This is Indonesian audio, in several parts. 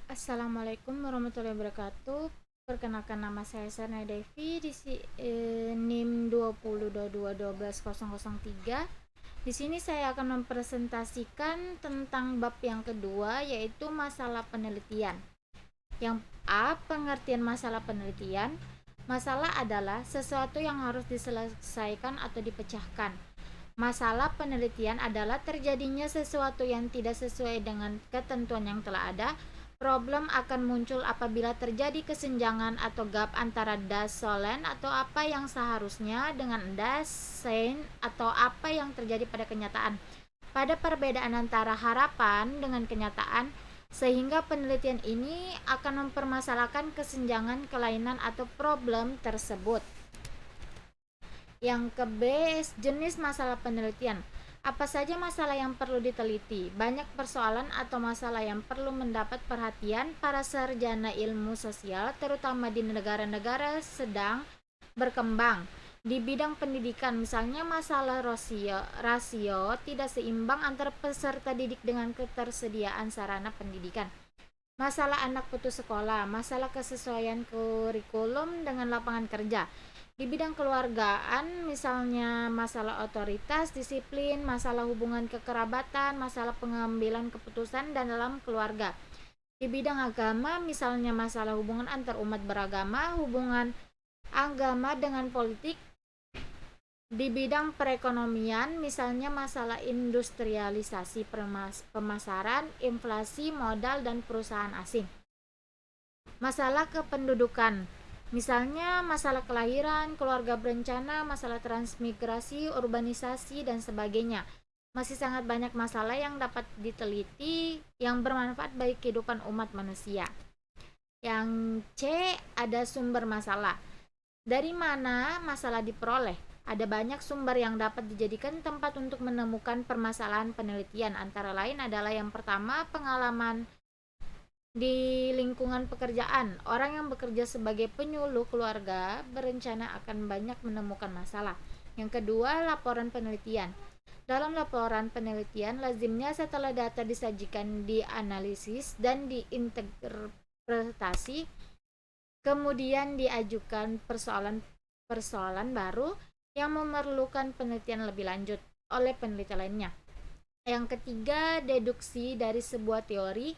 Assalamualaikum warahmatullahi wabarakatuh. Perkenalkan, nama saya Sarna Devi di NIM 2022121003. Di sini saya akan mempresentasikan tentang bab yang kedua, yaitu masalah penelitian. Yang A, pengertian masalah penelitian. Masalah adalah sesuatu yang harus diselesaikan atau dipecahkan. Masalah penelitian adalah terjadinya sesuatu yang tidak sesuai dengan ketentuan yang telah ada. Problem akan muncul apabila terjadi kesenjangan atau gap antara das sollen atau apa yang seharusnya dengan das sein atau apa yang terjadi pada kenyataan. Pada perbedaan antara harapan dengan kenyataan, sehingga penelitian ini akan mempermasalahkan kesenjangan, kelainan atau problem tersebut. Yang ke B, jenis masalah penelitian. Apa saja masalah yang perlu diteliti? Banyak persoalan atau masalah yang perlu mendapat perhatian para sarjana ilmu sosial, terutama di negara-negara sedang berkembang. Di bidang pendidikan, misalnya masalah rasio tidak seimbang antara peserta didik dengan ketersediaan sarana pendidikan. Masalah anak putus sekolah, masalah kesesuaian kurikulum dengan lapangan kerja. Di bidang keluargaan, misalnya masalah otoritas, disiplin, masalah hubungan kekerabatan, masalah pengambilan keputusan dan dalam keluarga. Di bidang agama, misalnya masalah hubungan antar umat beragama, hubungan agama dengan politik. Di bidang perekonomian, misalnya masalah industrialisasi, pemasaran, inflasi, modal, dan perusahaan asing. Masalah kependudukan, misalnya masalah kelahiran, keluarga berencana, masalah transmigrasi, urbanisasi, dan sebagainya. Masih sangat banyak masalah yang dapat diteliti yang bermanfaat bagi kehidupan umat manusia. Yang C, ada sumber masalah. Dari mana masalah diperoleh? Ada banyak sumber yang dapat dijadikan tempat untuk menemukan permasalahan penelitian. Antara lain adalah yang pertama, pengalaman di lingkungan pekerjaan. Orang yang bekerja sebagai penyuluh keluarga berencana akan banyak menemukan masalah. Yang kedua, laporan penelitian. Dalam laporan penelitian, lazimnya setelah data disajikan, dianalisis dan diinterpretasi, kemudian diajukan persoalan baru yang memerlukan penelitian lebih lanjut oleh peneliti lainnya. Yang ketiga, deduksi dari sebuah teori.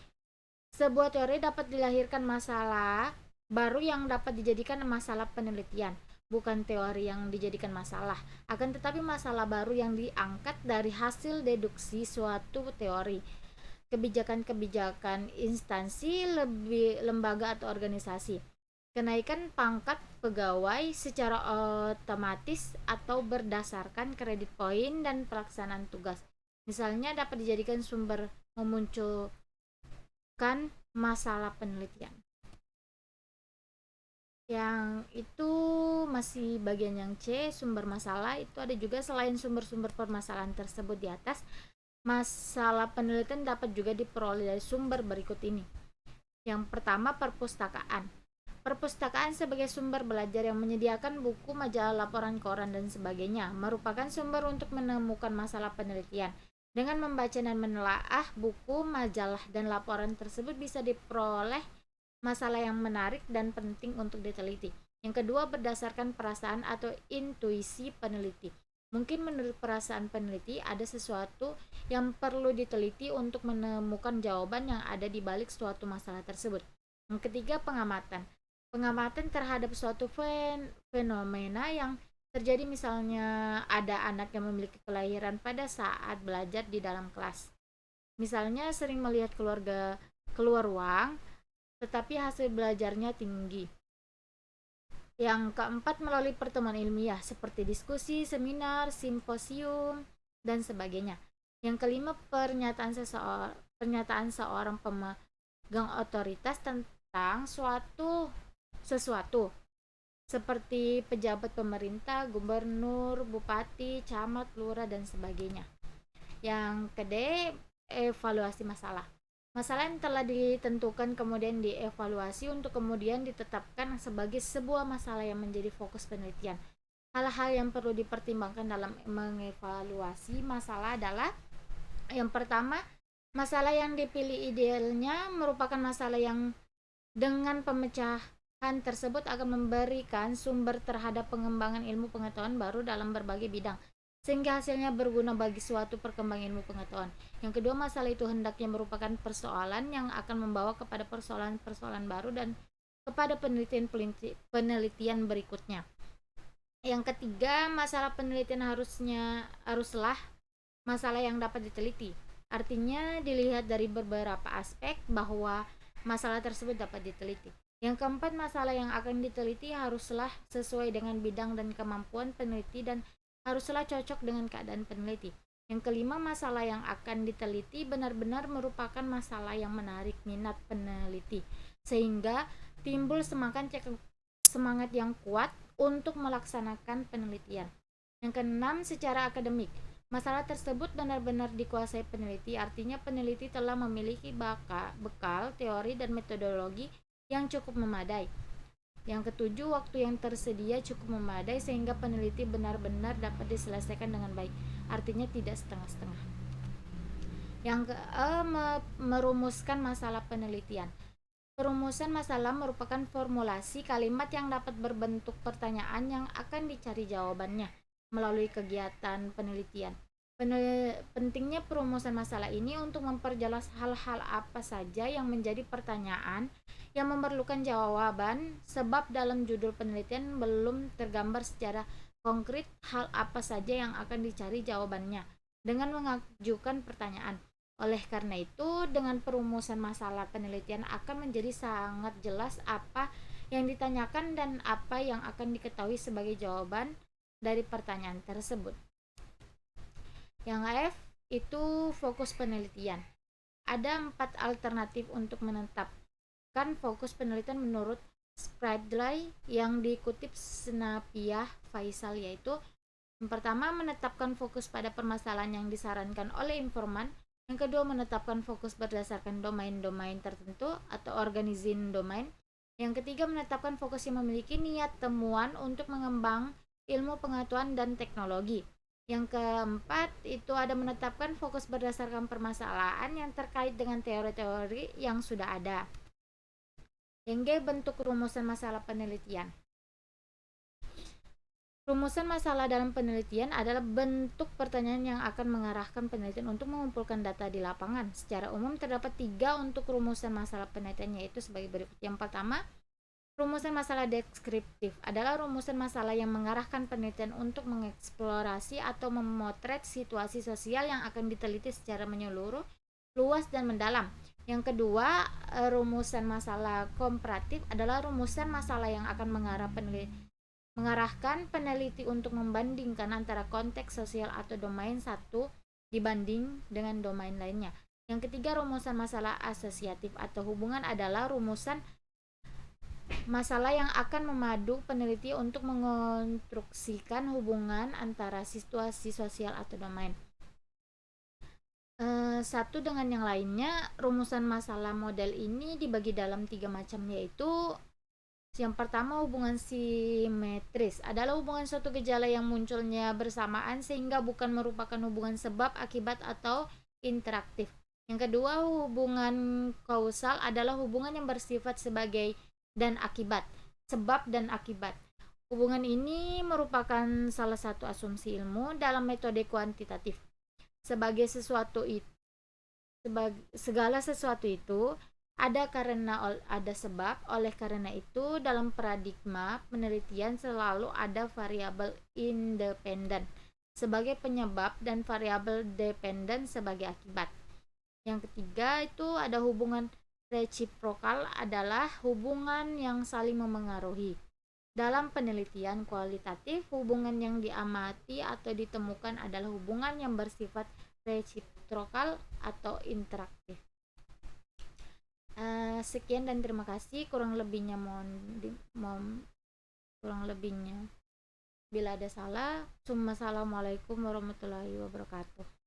Sebuah teori dapat dilahirkan masalah baru yang dapat dijadikan masalah penelitian, bukan teori yang dijadikan masalah. Akan tetapi masalah baru yang diangkat dari hasil deduksi suatu teori. Kebijakan-kebijakan instansi, lembaga atau organisasi. Kenaikan pangkat pegawai secara otomatis atau berdasarkan kredit poin dan pelaksanaan tugas. Misalnya dapat dijadikan sumber memunculkan masalah penelitian. Yang itu masih bagian yang C, sumber masalah. Itu ada juga selain sumber-sumber permasalahan tersebut di atas, masalah penelitian dapat juga diperoleh dari sumber berikut ini. Yang pertama, perpustakaan. Perpustakaan sebagai sumber belajar yang menyediakan buku, majalah, laporan koran, dan sebagainya merupakan sumber untuk menemukan masalah penelitian. Dengan membaca dan menelaah buku, majalah, dan laporan tersebut bisa diperoleh masalah yang menarik dan penting untuk diteliti. Yang kedua, berdasarkan perasaan atau intuisi peneliti. Mungkin menurut perasaan peneliti ada sesuatu yang perlu diteliti untuk menemukan jawaban yang ada di balik suatu masalah tersebut. Yang ketiga, pengamatan. Pengamatan terhadap suatu fenomena yang terjadi, misalnya ada anak yang memiliki kelahiran pada saat belajar di dalam kelas. Misalnya sering melihat keluarga keluar ruang, tetapi hasil belajarnya tinggi. Yang keempat, melalui pertemuan ilmiah seperti diskusi, seminar, simposium, dan sebagainya. Yang kelima, pernyataan seorang pemegang otoritas tentang sesuatu seperti pejabat pemerintah, gubernur, bupati, camat, lurah, dan sebagainya. Yang kedua, evaluasi masalah. Masalah yang telah ditentukan kemudian dievaluasi untuk kemudian ditetapkan sebagai sebuah masalah yang menjadi fokus penelitian. Hal-hal yang perlu dipertimbangkan dalam mengevaluasi masalah adalah yang pertama, Masalah yang dipilih idealnya merupakan masalah yang dengan pemecahan tersebut akan memberikan sumber terhadap pengembangan ilmu pengetahuan baru dalam berbagai bidang, sehingga hasilnya berguna bagi suatu perkembangan ilmu pengetahuan. Yang kedua, masalah itu hendaknya merupakan persoalan yang akan membawa kepada persoalan-persoalan baru dan kepada penelitian berikutnya. Yang ketiga, masalah penelitian haruslah masalah yang dapat diteliti. Artinya dilihat dari beberapa aspek bahwa masalah tersebut dapat diteliti. Yang keempat, masalah yang akan diteliti haruslah sesuai dengan bidang dan kemampuan peneliti dan haruslah cocok dengan keadaan peneliti. Yang kelima, masalah yang akan diteliti benar-benar merupakan masalah yang menarik minat peneliti, sehingga timbul semangat yang kuat untuk melaksanakan penelitian. Yang keenam, secara akademik, masalah tersebut benar-benar dikuasai peneliti, artinya peneliti telah memiliki bekal teori dan metodologi yang cukup memadai. Yang ketujuh, waktu yang tersedia cukup memadai sehingga peneliti benar-benar dapat diselesaikan dengan baik, artinya tidak setengah-setengah. Yang merumuskan masalah penelitian. Perumusan masalah merupakan formulasi kalimat yang dapat berbentuk pertanyaan yang akan dicari jawabannya melalui kegiatan penelitian. Pentingnya perumusan masalah ini untuk memperjelas hal-hal apa saja yang menjadi pertanyaan yang memerlukan jawaban, sebab dalam judul penelitian belum tergambar secara konkret hal apa saja yang akan dicari jawabannya dengan mengajukan pertanyaan. Oleh karena itu, dengan perumusan masalah penelitian akan menjadi sangat jelas apa yang ditanyakan dan apa yang akan diketahui sebagai jawaban dari pertanyaan tersebut. Yang F itu fokus penelitian. Ada 4 alternatif untuk menetapkan fokus penelitian menurut Spradley yang dikutip Senapiah Faisal, yaitu yang pertama, menetapkan fokus pada permasalahan yang disarankan oleh informan. Yang kedua, menetapkan fokus berdasarkan domain-domain tertentu atau organizing domain. Yang ketiga, menetapkan fokus yang memiliki niat temuan untuk mengembang ilmu pengetahuan dan teknologi. Yang keempat, itu ada menetapkan fokus berdasarkan permasalahan yang terkait dengan teori-teori yang sudah ada. Yang G, bentuk rumusan masalah penelitian. Rumusan masalah dalam penelitian adalah bentuk pertanyaan yang akan mengarahkan penelitian untuk mengumpulkan data di lapangan. Secara umum terdapat 3 untuk rumusan masalah penelitian, yaitu sebagai berikut. Yang pertama, rumusan masalah deskriptif adalah rumusan masalah yang mengarahkan penelitian untuk mengeksplorasi atau memotret situasi sosial yang akan diteliti secara menyeluruh, luas, dan mendalam. Yang kedua, rumusan masalah komparatif adalah rumusan masalah yang akan mengarahkan peneliti untuk membandingkan antara konteks sosial atau domain satu dibanding dengan domain lainnya. Yang ketiga, rumusan masalah asosiatif atau hubungan adalah rumusan masalah yang akan memadu peneliti untuk mengonstruksikan hubungan antara situasi sosial atau domain satu dengan yang lainnya. Rumusan masalah model ini dibagi dalam 3 macam, yaitu yang pertama, hubungan simetris adalah hubungan suatu gejala yang munculnya bersamaan sehingga bukan merupakan hubungan sebab akibat atau interaktif. Yang kedua, hubungan kausal adalah hubungan yang bersifat sebagai dan akibat, sebab dan akibat. Hubungan ini merupakan salah satu asumsi ilmu dalam metode kuantitatif. Segala sesuatu itu ada karena ada sebab. Oleh karena itu, dalam paradigma penelitian selalu ada variabel independen sebagai penyebab dan variabel dependen sebagai akibat. Yang ketiga, itu ada hubungan reciprokal adalah hubungan yang saling memengaruhi. Dalam penelitian kualitatif, hubungan yang diamati atau ditemukan adalah hubungan yang bersifat reciprokal atau interaktif. Sekian dan terima kasih. Kurang lebihnya bila ada salah. Assalamualaikum warahmatullahi wabarakatuh.